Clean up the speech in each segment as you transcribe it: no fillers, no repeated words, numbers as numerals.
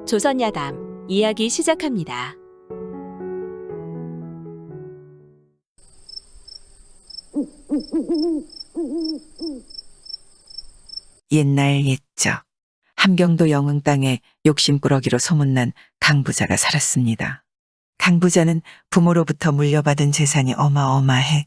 조선야담 이야기 시작합니다. 옛날 옛적 함경도 영흥 땅에 욕심꾸러기로 소문난 강부자가 살았습니다. 강부자는 부모로부터 물려받은 재산이 어마어마해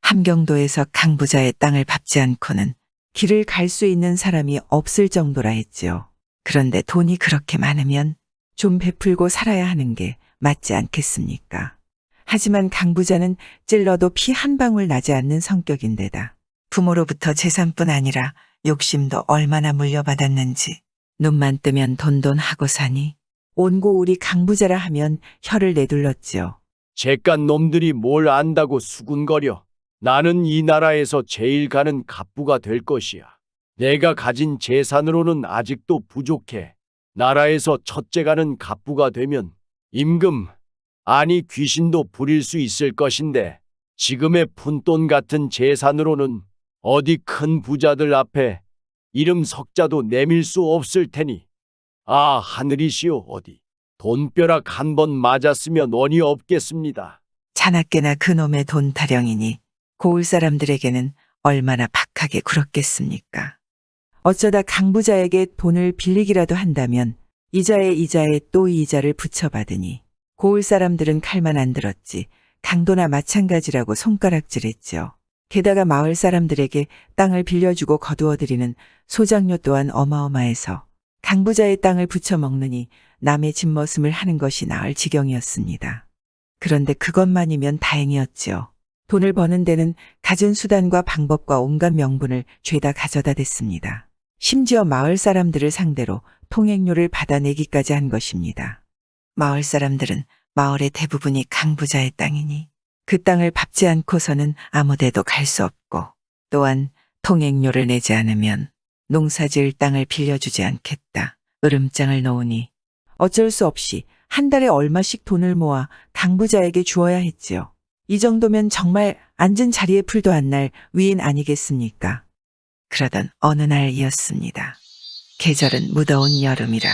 함경도에서 강부자의 땅을 밟지 않고는 길을 갈 수 있는 사람이 없을 정도라 했지요. 그런데 돈이 그렇게 많으면 좀 베풀고 살아야 하는 게 맞지 않겠습니까? 하지만 강부자는 찔러도 피 한 방울 나지 않는 성격인데다 부모로부터 재산뿐 아니라 욕심도 얼마나 물려받았는지 눈만 뜨면 돈돈하고 사니 온고 우리 강부자라 하면 혀를 내둘렀지요. 잿간 놈들이 뭘 안다고 수군거려. 나는 이 나라에서 제일 가는 갑부가 될 것이야. 내가 가진 재산으로는 아직도 부족해. 나라에서 첫째 가는 갑부가 되면 임금, 아니 귀신도 부릴 수 있을 것인데 지금의 푼돈 같은 재산으로는 어디 큰 부자들 앞에 이름 석자도 내밀 수 없을 테니 아 하늘이시오 어디 돈벼락 한 번 맞았으면 원이 없겠습니다. 자나깨나 그놈의 돈 타령이니 고을 사람들에게는 얼마나 박하게 굴었겠습니까? 어쩌다 강부자에게 돈을 빌리기라도 한다면 이자에 이자에 또 이자를 붙여받으니 고을 사람들은 칼만 안 들었지 강도나 마찬가지라고 손가락질했죠. 게다가 마을 사람들에게 땅을 빌려주고 거두어들이는 소장료 또한 어마어마해서 강부자의 땅을 붙여먹느니 남의 집머슴을 하는 것이 나을 지경이었습니다. 그런데 그것만이면 다행이었지요. 돈을 버는 데는 갖은 수단과 방법과 온갖 명분을 죄다 가져다 댔습니다. 심지어 마을 사람들을 상대로 통행료를 받아내기까지 한 것입니다. 마을 사람들은 마을의 대부분이 강부자의 땅이니 그 땅을 밟지 않고서는 아무데도 갈 수 없고 또한 통행료를 내지 않으면 농사지을 땅을 빌려주지 않겠다. 으름장을 놓으니 어쩔 수 없이 한 달에 얼마씩 돈을 모아 강부자에게 주어야 했지요. 이 정도면 정말 앉은 자리에 풀도 안 날 위인 아니겠습니까? 그러던 어느 날이었습니다. 계절은 무더운 여름이라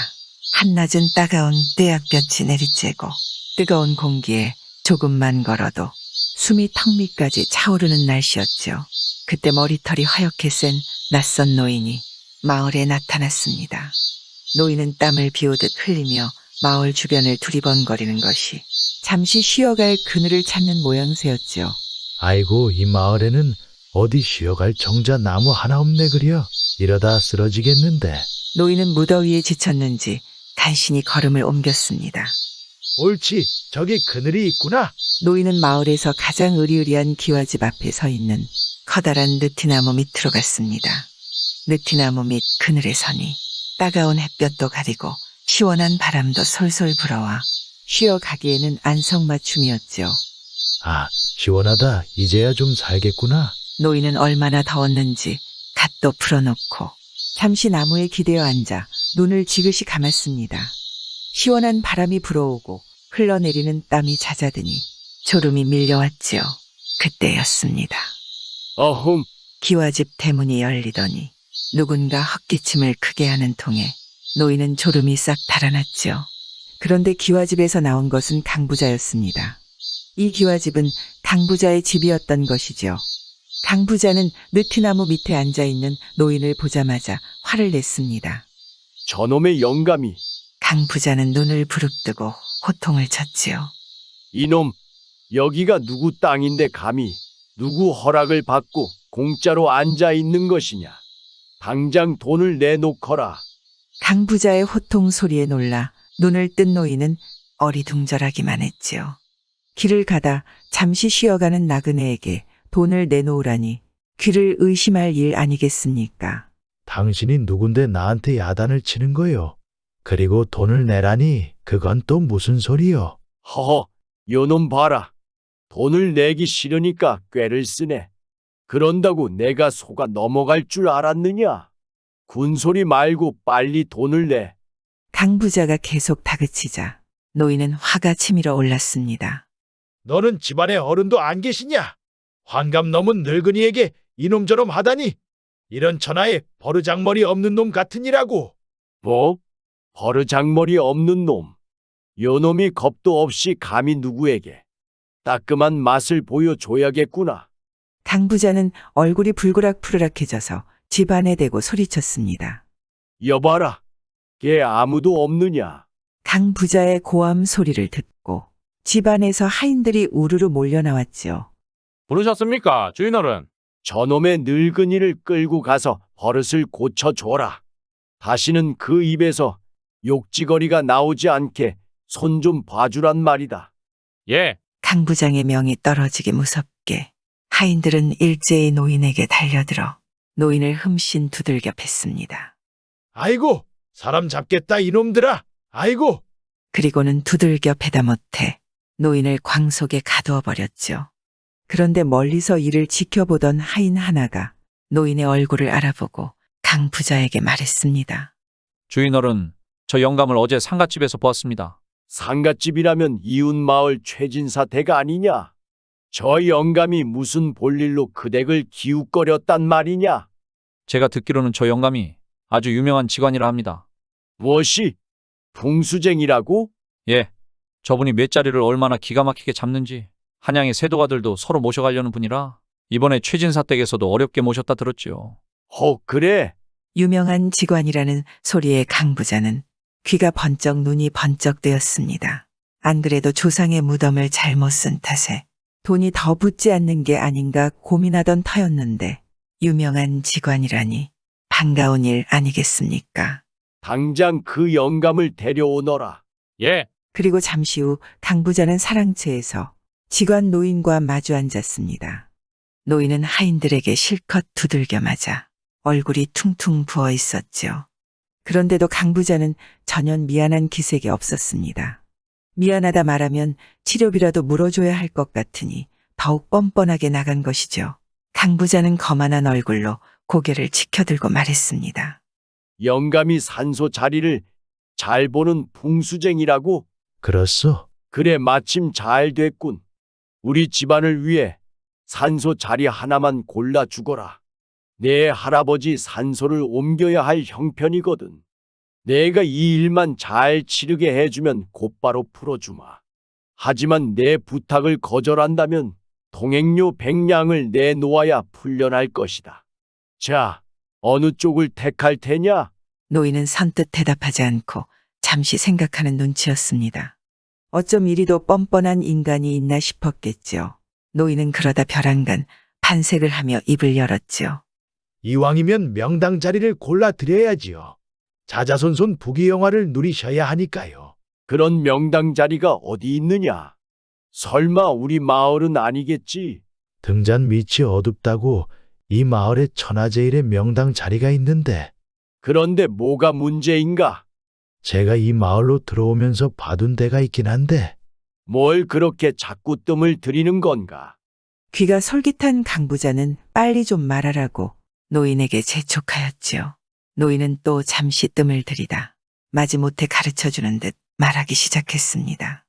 한낮은 따가운 떼약볕이 내리쬐고 뜨거운 공기에 조금만 걸어도 숨이 턱 밑까지 차오르는 날씨였죠. 그때 머리털이 하얗게 센 낯선 노인이 마을에 나타났습니다. 노인은 땀을 비오듯 흘리며 마을 주변을 두리번거리는 것이 잠시 쉬어갈 그늘을 찾는 모양새였죠. 아이고 이 마을에는 어디 쉬어갈 정자 나무 하나 없네 그려. 이러다 쓰러지겠는데. 노인은 무더위에 지쳤는지 간신히 걸음을 옮겼습니다. 옳지 저기 그늘이 있구나. 노인은 마을에서 가장 으리으리한 기와집 앞에 서 있는 커다란 느티나무 밑으로 갔습니다. 느티나무 밑 그늘에 서니 따가운 햇볕도 가리고 시원한 바람도 솔솔 불어와 쉬어가기에는 안성맞춤이었죠. 아 시원하다. 이제야 좀 살겠구나. 노인은 얼마나 더웠는지 갓도 풀어놓고 잠시 나무에 기대어 앉아 눈을 지그시 감았습니다. 시원한 바람이 불어오고 흘러내리는 땀이 잦아드니 졸음이 밀려왔지요. 그때였습니다. 어흥, 기와집 대문이 열리더니 누군가 헛기침을 크게 하는 통에 노인은 졸음이 싹 달아났죠. 그런데 기와집에서 나온 것은 강부자였습니다. 이 기와집은 강부자의 집이었던 것이죠. 강부자는 느티나무 밑에 앉아있는 노인을 보자마자 화를 냈습니다. 저놈의 영감이 강부자는 눈을 부릅뜨고 호통을 쳤지요. 이놈 여기가 누구 땅인데 감히 누구 허락을 받고 공짜로 앉아 있는 것이냐. 당장 돈을 내놓거라. 강부자의 호통 소리에 놀라 눈을 뜬 노인은 어리둥절하기만 했지요. 길을 가다 잠시 쉬어가는 나그네에게 돈을 내놓으라니 귀를 의심할 일 아니겠습니까? 당신이 누군데 나한테 야단을 치는 거요. 그리고 돈을 내라니 그건 또 무슨 소리요. 허허, 요놈 봐라. 돈을 내기 싫으니까 꾀를 쓰네. 그런다고 내가 속아 넘어갈 줄 알았느냐? 군소리 말고 빨리 돈을 내. 강부자가 계속 다그치자 노인은 화가 치밀어 올랐습니다. 너는 집안에 어른도 안 계시냐? 환갑 넘은 늙은이에게 이놈저놈 하다니. 이런 천하에 버르장머리 없는 놈 같으니라고. 뭐? 버르장머리 없는 놈. 요놈이 겁도 없이 감히 누구에게 따끔한 맛을 보여줘야겠구나. 강 부자는 얼굴이 불그락푸르락해져서 집안에 대고 소리쳤습니다. 여봐라. 걔 아무도 없느냐. 강 부자의 고함 소리를 듣고 집안에서 하인들이 우르르 몰려 나왔지요. 부르셨습니까, 주인어른? 저놈의 늙은이를 끌고 가서 버릇을 고쳐줘라. 다시는 그 입에서 욕지거리가 나오지 않게 손 좀 봐주란 말이다. 예, 강 부장의 명이 떨어지기 무섭게 하인들은 일제히 노인에게 달려들어 노인을 흠씬 두들겨 팼습니다. 아이고, 사람 잡겠다 이놈들아. 아이고. 그리고는 두들겨 패다 못해 노인을 광 속에 가두어 버렸죠. 그런데 멀리서 이를 지켜보던 하인 하나가 노인의 얼굴을 알아보고 강 부자에게 말했습니다. 주인어른, 저 영감을 어제 상갓집에서 보았습니다. 상갓집이라면 이웃마을 최진사 댁 아니냐? 저 영감이 무슨 볼일로 그 댁을 기웃거렸단 말이냐? 제가 듣기로는 저 영감이 아주 유명한 직관이라 합니다. 무엇이? 풍수쟁이라고? 예, 저분이 맷자리를 얼마나 기가 막히게 잡는지 한양의 세도가들도 서로 모셔가려는 분이라 이번에 최진사 댁에서도 어렵게 모셨다 들었지요. 그래. 유명한 직관이라는 소리에 강 부자는 귀가 번쩍 눈이 번쩍 뜨였습니다. 안 그래도 조상의 무덤을 잘못 쓴 탓에 돈이 더 붙지 않는 게 아닌가 고민하던 터였는데 유명한 직관이라니 반가운 일 아니겠습니까? 당장 그 영감을 데려오너라. 예, 그리고 잠시 후 강 부자는 사랑채에서 직관 노인과 마주 앉았습니다. 노인은 하인들에게 실컷 두들겨 맞아 얼굴이 퉁퉁 부어 있었죠. 그런데도 강 부자는 전혀 미안한 기색이 없었습니다. 미안하다 말하면 치료비라도 물어줘야 할 것 같으니 더욱 뻔뻔하게 나간 것이죠. 강 부자는 거만한 얼굴로 고개를 치켜들고 말했습니다. 영감이 산소 자리를 잘 보는 풍수쟁이라고? 그렇소. 그래, 마침 잘 됐군. 우리 집안을 위해 산소 자리 하나만 골라 주거라. 내 할아버지 산소를 옮겨야 할 형편이거든. 내가 이 일만 잘 치르게 해주면 곧바로 풀어주마. 하지만 내 부탁을 거절한다면 동행료 100냥을 내놓아야 풀려날 것이다. 자, 어느 쪽을 택할 테냐? 노인은 선뜻 대답하지 않고 잠시 생각하는 눈치였습니다. 어쩜 이리도 뻔뻔한 인간이 있나 싶었겠지요. 노인은 그러다 벼랑간 반색을 하며 입을 열었지요. 이왕이면 명당 자리를 골라 드려야지요. 자자손손 부귀영화를 누리셔야 하니까요. 그런 명당 자리가 어디 있느냐? 설마 우리 마을은 아니겠지? 등잔 밑이 어둡다고 이 마을에 천하제일의 명당 자리가 있는데 그런데 뭐가 문제인가? 제가 이 마을로 들어오면서 봐둔 데가 있긴 한데 뭘 그렇게 자꾸 뜸을 들이는 건가? 귀가 솔깃한 강 부자는 빨리 좀 말하라고 노인에게 재촉하였지요. 노인은 또 잠시 뜸을 들이다 마지못해 가르쳐주는 듯 말하기 시작했습니다.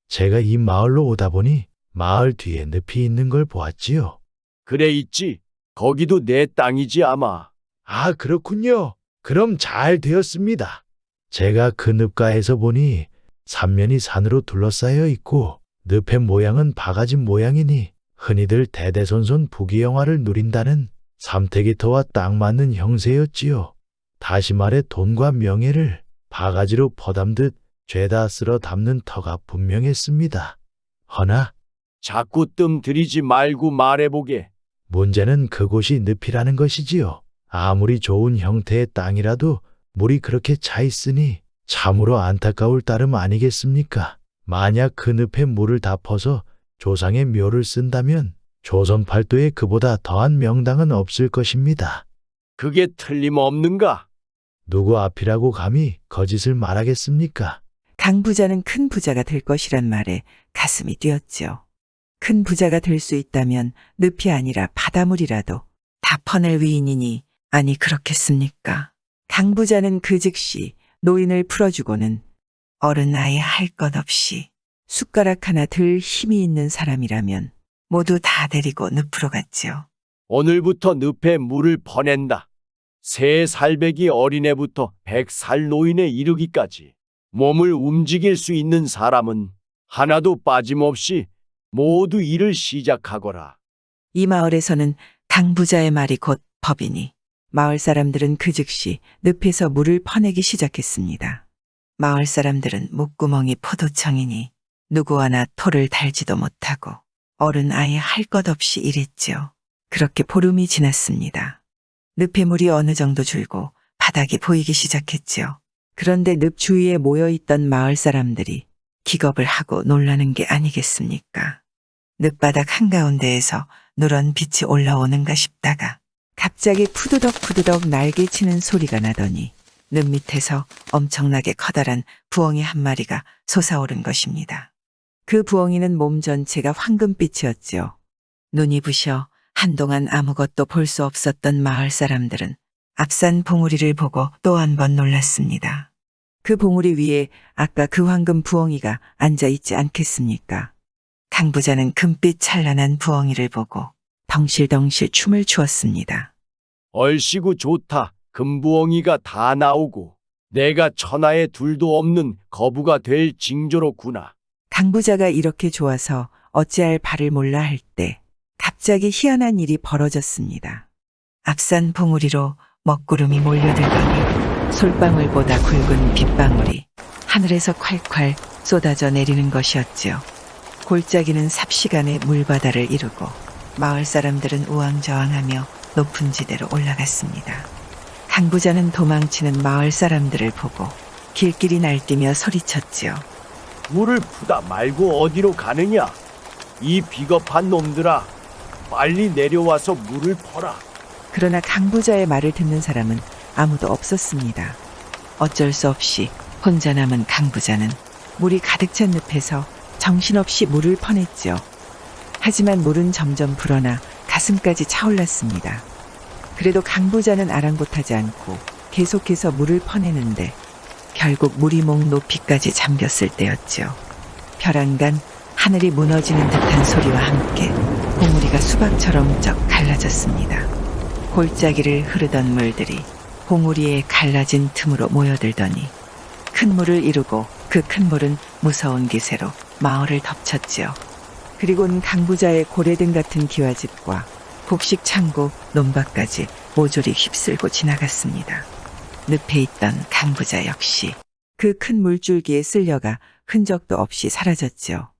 제가 이 마을로 오다 보니 마을 뒤에 늪이 있는 걸 보았지요. 그래 있지. 거기도 내 땅이지 아마. 아, 그렇군요. 그럼 잘 되었습니다. 제가 그 늪가에서 보니 삼면이 산으로 둘러싸여 있고 늪의 모양은 바가지 모양이니 흔히들 대대손손 부귀영화를 누린다는 삼태기터와 딱 맞는 형세였지요. 다시 말해 돈과 명예를 바가지로 퍼담듯 죄다 쓸어 담는 터가 분명했습니다. 허나 자꾸 뜸 들이지 말고 말해보게. 문제는 그곳이 늪이라는 것이지요. 아무리 좋은 형태의 땅이라도 물이 그렇게 차 있으니 참으로 안타까울 따름 아니겠습니까? 만약 그 늪에 물을 다 퍼서 조상의 묘를 쓴다면 조선 팔도에 그보다 더한 명당은 없을 것입니다. 그게 틀림없는가? 누구 앞이라고 감히 거짓을 말하겠습니까? 강 부자는 큰 부자가 될 것이란 말에 가슴이 뛰었지요. 큰 부자가 될 수 있다면 늪이 아니라 바닷물이라도 다 퍼낼 위인이니 아니 그렇겠습니까? 강 부자는 그 즉시 노인을 풀어주고는 어른 아이 할 것 없이 숟가락 하나 들 힘이 있는 사람이라면 모두 다 데리고 늪으로 갔지요. 오늘부터 늪에 물을 퍼낸다. 3살배기 어린애부터 100살 노인에 이르기까지 몸을 움직일 수 있는 사람은 하나도 빠짐없이 모두 일을 시작하거라. 이 마을에서는 강부자의 말이 곧 법이니 마을 사람들은 그 즉시 늪에서 물을 퍼내기 시작했습니다. 마을 사람들은 목구멍이 포도청이니 누구 하나 토를 달지도 못하고 어른 아예 할 것 없이 일했지요. 그렇게 보름이 지났습니다. 늪의 물이 어느 정도 줄고 바닥이 보이기 시작했지요. 그런데 늪 주위에 모여있던 마을 사람들이 기겁을 하고 놀라는 게 아니겠습니까? 늪바닥 한가운데에서 누런 빛이 올라오는가 싶다가 갑자기 푸드덕 날개치는 소리가 나더니 늪 밑에서 엄청나게 커다란 부엉이 한 마리가 솟아오른 것입니다. 그 부엉이는 몸 전체가 황금빛이었지요. 눈이 부셔 한동안 아무것도 볼 수 없었던 마을 사람들은 앞산 봉우리를 보고 또 한 번 놀랐습니다. 그 봉우리 위에 아까 그 황금 부엉이가 앉아 있지 않겠습니까? 강부자는 금빛 찬란한 부엉이를 보고 덩실덩실 춤을 추었습니다. 얼씨구 좋다. 금부엉이가 다 나오고 내가 천하에 둘도 없는 거부가 될 징조로구나. 강부자가 이렇게 좋아서 어찌할 바를 몰라 할 때 갑자기 희한한 일이 벌어졌습니다. 앞산 봉우리로 먹구름이 몰려들더니 솔방울보다 굵은 빗방울이 하늘에서 콸콸 쏟아져 내리는 것이었지요. 골짜기는 삽시간에 물바다를 이루고 마을 사람들은 우왕좌왕하며 높은 지대로 올라갔습니다. 강부자는 도망치는 마을 사람들을 보고 길길이 날뛰며 소리쳤지요. 물을 푸다 말고 어디로 가느냐? 이 비겁한 놈들아, 빨리 내려와서 물을 퍼라. 그러나 강부자의 말을 듣는 사람은 아무도 없었습니다. 어쩔 수 없이 혼자 남은 강부자는 물이 가득 찬 늪에서 정신없이 물을 퍼냈죠. 하지만 물은 점점 불어나 가슴까지 차올랐습니다. 그래도 강부자는 아랑곳하지 않고 계속해서 물을 퍼내는데 결국 물이 목 높이까지 잠겼을 때였죠. 벼랑간 하늘이 무너지는 듯한 소리와 함께 봉우리가 수박처럼 쩍 갈라졌습니다. 골짜기를 흐르던 물들이 봉우리에 갈라진 틈으로 모여들더니 큰 물을 이루고 그 큰 물은 무서운 기세로 마을을 덮쳤지요. 그리고는 강부자의 고래등 같은 기와집과 곡식 창고, 논밭까지 모조리 휩쓸고 지나갔습니다. 늪에 있던 강부자 역시 그 큰 물줄기에 쓸려가 흔적도 없이 사라졌지요.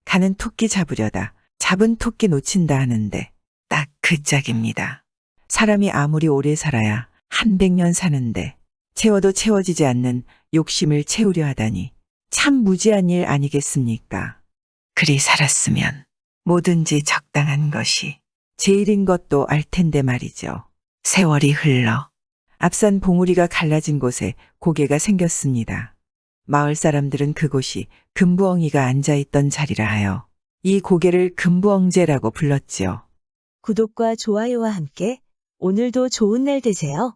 가는 토끼 잡으려다 잡은 토끼 놓친다 하는데 딱 그 짝입니다. 사람이 아무리 오래 살아야 한 100년 사는데 채워도 채워지지 않는 욕심을 채우려 하다니 참 무지한 일 아니겠습니까? 그리 살았으면 뭐든지 적당한 것이 제일인 것도 알 텐데 말이죠. 세월이 흘러 앞산 봉우리가 갈라진 곳에 고개가 생겼습니다. 마을 사람들은 그곳이 금부엉이가 앉아있던 자리라 하여 이 고개를 금부엉제라고 불렀지요. 구독과 좋아요와 함께 오늘도 좋은 날 되세요.